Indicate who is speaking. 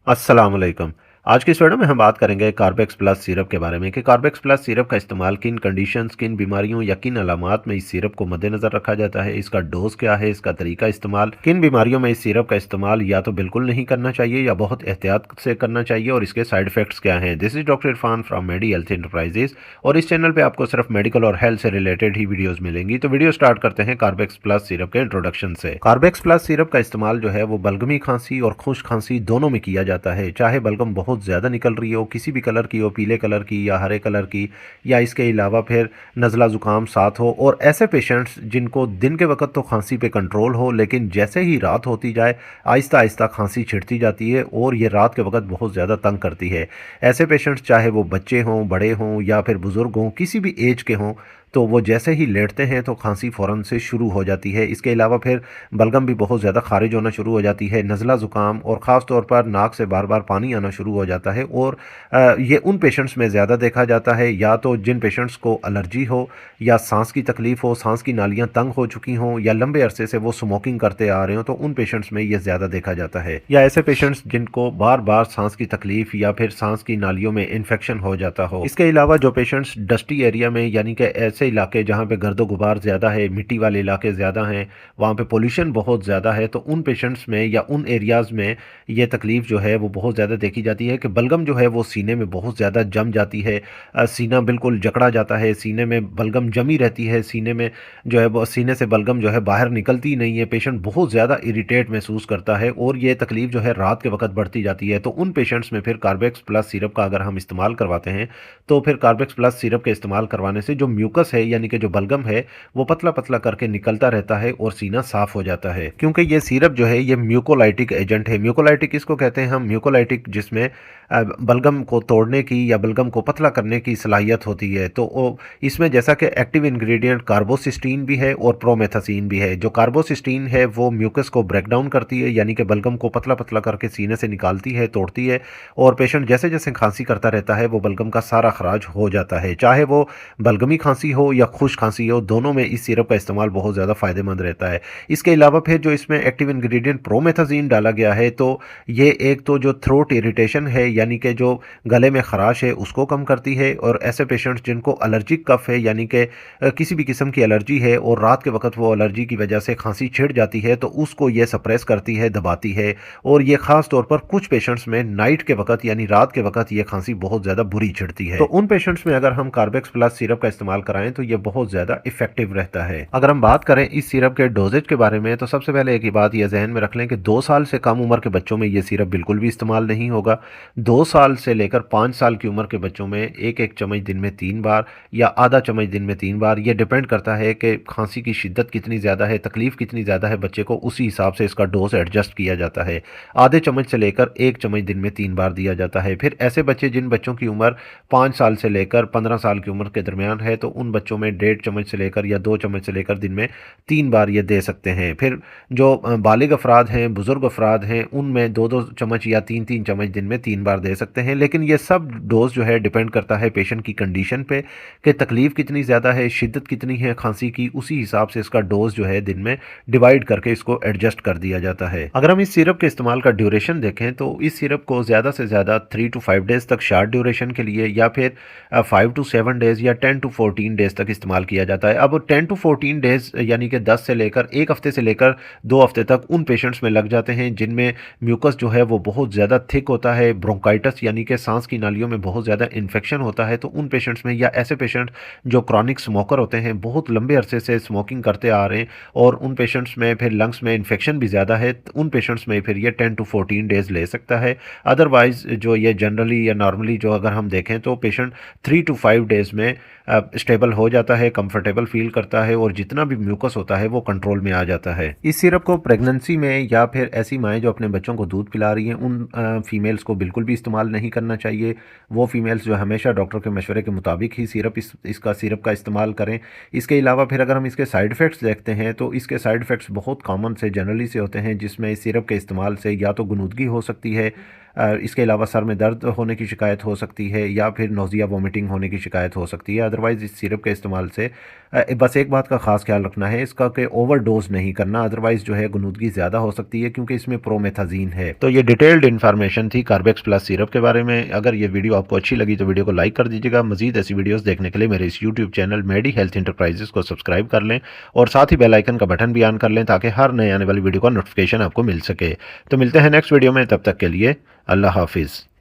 Speaker 1: अस्सलाम वालेकुम। आज की इस वीडियो में हम बात करेंगे कार्बेक्स प्लस सिरप के बारे में कि कार्बेक्स प्लस सिरप का इस्तेमाल किन कंडीशंस, किन बीमारियों या किन अलामात में इस सिरप को मद्देनज़र रखा जाता है, इसका डोज क्या है, इसका तरीका इस्तेमाल, किन बीमारियों में इस सिरप का इस्तेमाल या तो बिल्कुल नहीं करना चाहिए या बहुत एहतियात से करना चाहिए और इसके साइड इफेक्ट्स क्या हैं। This is doctor Irfan from Medi Health Enterprises और इस चैनल पर आपको सिर्फ मेडिकल और हेल्थ से रिलेटेड ही वीडियोज़ मिलेंगी। तो वीडियो स्टार्ट करते हैं कार्बेक्स प्लस सिरप के इंट्रोडक्शन से। कार्बेक्स प्लस सिरप का इस्तेमाल जो है वो बलगमी खांसी और खुश्क खांसी दोनों में किया जाता है, चाहे बलगम बहुत ज़्यादा निकल रही हो, किसी भी कलर की हो, पीले कलर की या हरे कलर की, या इसके अलावा फिर नज़ला ज़ुकाम साथ हो। और ऐसे पेशेंट्स जिनको दिन के वक्त तो खांसी पे कंट्रोल हो, लेकिन जैसे ही रात होती जाए आहिस्ता आहिस्ता खांसी छिड़ती जाती है और ये रात के वक्त बहुत ज़्यादा तंग करती है। ऐसे पेशेंट्स चाहे वो बच्चे हों, बड़े हों या फिर बुज़ुर्ग हों, किसी भी एज के हों, तो वो जैसे ही लेटते हैं तो खांसी फ़ौरन से शुरू हो जाती है। इसके अलावा फिर बलगम भी बहुत ज़्यादा खारिज होना शुरू हो जाती है, नज़ला ज़ुकाम और ख़ास तौर पर नाक से बार बार पानी आना शुरू हो जाता है। और ये उन पेशेंट्स में ज़्यादा देखा जाता है या तो जिन पेशेंट्स को एलर्जी हो या सांस की तकलीफ़ हो, सांस की नालियाँ तंग हो चुकी हों या लंबे अरसे से वो स्मोकिंग करते आ रहे हों, तो उन पेशेंट्स में ये ज़्यादा देखा जाता है। या ऐसे पेशेंट्स जिनको बार बार सांस की तकलीफ़ या फिर सांस की नालियों में इन्फेक्शन हो जाता हो। इसके अलावा जो पेशेंट्स डस्टी एरिया में, यानी कि ऐसे इलाके जहाँ पे गर्दो गुबार ज़्यादा है, मिट्टी वाले इलाके ज़्यादा हैं, वहाँ पे पोल्यूशन बहुत ज़्यादा है, तो उन पेशेंट्स में या उन एरियाज़ में ये तकलीफ़ जो है वो बहुत ज़्यादा देखी जाती है कि बलगम जो है वो सीने में बहुत ज़्यादा जम जाती है। सीना बिल्कुल जकड़ा जाता है, सीने में बलगम जमी रहती है, सीने में जो है वो सीने से बलगम जो है बाहर निकलती ही नहीं है। पेशेंट बहुत ज़्यादा इरिटेट महसूस करता है और ये तकलीफ़ जो है रात के वक्त बढ़ती जाती है। तो उन पेशेंट्स में फिर कार्बेक्स प्लस सिरप का अगर हम इस्तेमाल करवाते हैं तो फिर कार्बेक्स प्लस सिरप के इस्तेमाल करवाने से जो म्यूकस है, यानी कि जो बलगम है, वो पतला पतला करके निकलता रहता है और सीना साफ हो जाता है। क्योंकि ये सिरप जो है ये म्यूकोलाइटिक एजेंट है। म्यूकोलाइटिक किसको कहते हैं हम? म्यूकोलाइटिक जिसमें बलगम को तोड़ने की या बलगम को पतला करने की सलाहियत होती है। तो इसमें जैसा कि एक्टिव इंग्रेडिएंट कार्बोसिस्टीन भी है और प्रोमेथासिन भी है। जो कार्बोसिस्टीन है वो म्यूकस को ब्रेक डाउन करती है, यानी कि बलगम को पतला पतला करके सीने से निकालती है, तोड़ती है, और पेशेंट जैसे जैसे खांसी करता रहता है वो बलगम का सारा खराज हो जाता है। चाहे वो बलगमी खांसी हो या खुश खांसी हो, दोनों में इस सिरप का इस्तेमाल बहुत ज़्यादा फ़ायदेमंद रहता है। इसके अलावा फिर जो इसमें एक्टिव इंग्रेडिएंट प्रोमेथाजिन डाला गया है, तो ये एक तो जो थ्रोट इरिटेशन है, यानी कि जो गले में खराश है, उसको कम करती है। और ऐसे पेशेंट्स जिनको एलर्जिक कफ है, यानी कि किसी भी किस्म की एलर्जी है और रात के वक्त वो एलर्जी की वजह से खांसी छिड़ जाती है, तो उसको ये सप्रेस करती है, दबाती है। और ये खास तौर पर कुछ पेशेंट्स में नाइट के वक्त यानी रात के वक्त ये खांसी बहुत ज़्यादा बुरी छिड़ती है। तो उन पेशेंट्स में अगर हम कार्बेक्स प्लस सिरप का इस्तेमाल कराएं तो ये बहुत ज़्यादा इफेक्टिव रहता है। अगर हम बात करें इस सिरप के डोजेज के बारे में, तो सबसे पहले एक ही बात ये जहन में रख लें कि 2 साल से कम उम्र के बच्चों में ये सिरप बिल्कुल भी इस्तेमाल नहीं होगा। 2 साल से लेकर 5 साल की उम्र के बच्चों में एक एक चम्मच दिन में 3 बार या आधा चम्मच दिन में 3 बार, ये डिपेंड करता है कि खांसी की शिद्दत कितनी ज़्यादा है, तकलीफ कितनी ज़्यादा है बच्चे को, उसी हिसाब से इसका डोज एडजस्ट किया जाता है। आधे चम्मच से लेकर 1 चम्मच दिन में 3 बार दिया जाता है। फिर ऐसे बच्चे जिन बच्चों की उम्र 5 साल से लेकर 15 साल की उम्र के दरमियान है, तो उन बच्चों में 1.5 चम्मच से लेकर या 2 चम्मच से लेकर दिन में 3 बार ये दे सकते हैं। फिर जो बालिग अफराद हैं, बुजुर्ग अफराद हैं, उनमें 2-2 चम्मच या 3-3 चम्मच दिन में 3 बार दे सकते हैं। लेकिन ये सब डोज जो है डिपेंड करता है पेशेंट की कंडीशन पे कि तकलीफ कितनी ज़्यादा है, शिद्दत कितनी है खांसी की, उसी हिसाब से इसका डोज जो है दिन में डिवाइड करके इसको एडजस्ट कर दिया जाता है। अगर हम इस सिरप के इस्तेमाल का ड्यूरेशन देखें तो इस सिरप को ज़्यादा से ज़्यादा 3 to 5 डेज़ तक शार्ट ड्यूरेशन के लिए या फिर 5 to 7 डेज़ या 10 to 14 डेज़ तक इस्तेमाल किया जाता है। अब 10 to 14 डेज़ यानी कि 10 से लेकर 1 हफ्ते से लेकर 2 हफ्ते तक उन पेशेंट्स में लग जाते हैं जिनमें म्यूकस जो है वो बहुत ज़्यादा थिक होता है, ब्रोंकाइटिस यानी कि सांस की नालियों में बहुत ज़्यादा इन्फेक्शन होता है, तो उन पेशेंट्स में, या ऐसे पेशेंट जो क्रॉनिक स्मोकर होते हैं, बहुत लंबे अरसे से स्मोकिंग करते आ रहे हैं और उन पेशेंट्स में फिर लंग्स में इन्फेक्शन भी ज़्यादा है, तो उन पेशेंट्स में फिर ये 10 to 14 डेज़ ले सकता है। अदरवाइज़ जो ये जनरली या नॉर्मली जो अगर हम देखें तो पेशेंट 3 to 5 डेज़ में स्टेबल हो जाता है, कंफर्टेबल फील करता है और जितना भी म्यूकस होता है वो कंट्रोल में आ जाता है। इस सिरप को प्रेगनेंसी में या फिर ऐसी माएँ जो अपने बच्चों को दूध पिला रही हैं उन फीमेल्स को बिल्कुल भी इस्तेमाल नहीं करना चाहिए। वो फीमेल्स जो हमेशा डॉक्टर के मशवरे के मुताबिक ही इसका सिरप का इस्तेमाल करें। इसके अलावा फिर अगर हम इसके साइड इफ़ेक्ट्स देखते हैं तो इसके साइड इफ़ेक्ट्स बहुत कॉमन से जनरली से होते हैं, जिसमें इस सिरप के इस्तेमाल से या तो गुनूदगी हो सकती है, इसके अलावा सर में दर्द होने की शिकायत हो सकती है या फिर नोज़िया वोमिटिंग होने की शिकायत हो सकती है। अदरवाइज़ इस सिरप के इस्तेमाल से बस एक बात का ख़ास ख्याल रखना है इसका कि ओवरडोज़ नहीं करना, अदरवाइज़ जो है गनुदगी ज़्यादा हो सकती है क्योंकि इसमें प्रोमेथाज़ीन है। तो ये डिटेल्ड इन्फॉर्मेशन थी कार्बेक्स प्लस सिरप के बारे में। अगर ये वीडियो आपको अच्छी लगी तो वीडियो को लाइक कर दीजिएगा। मज़ीद ऐसी वीडियोज़ देखने के लिए मेरे इस यूट्यूब चैनल मेडी हेल्थ इंटरप्राइजेज़ को सब्सक्राइब कर लें और साथ ही बेल आइकन का बटन भी ऑन कर लें ताकि हर नए आने वाली वीडियो का नोटिफिकेशन आपको मिल सके। तो मिलते हैं नेक्स्ट वीडियो में, तब तक के लिए अल्लाह हाफिज़।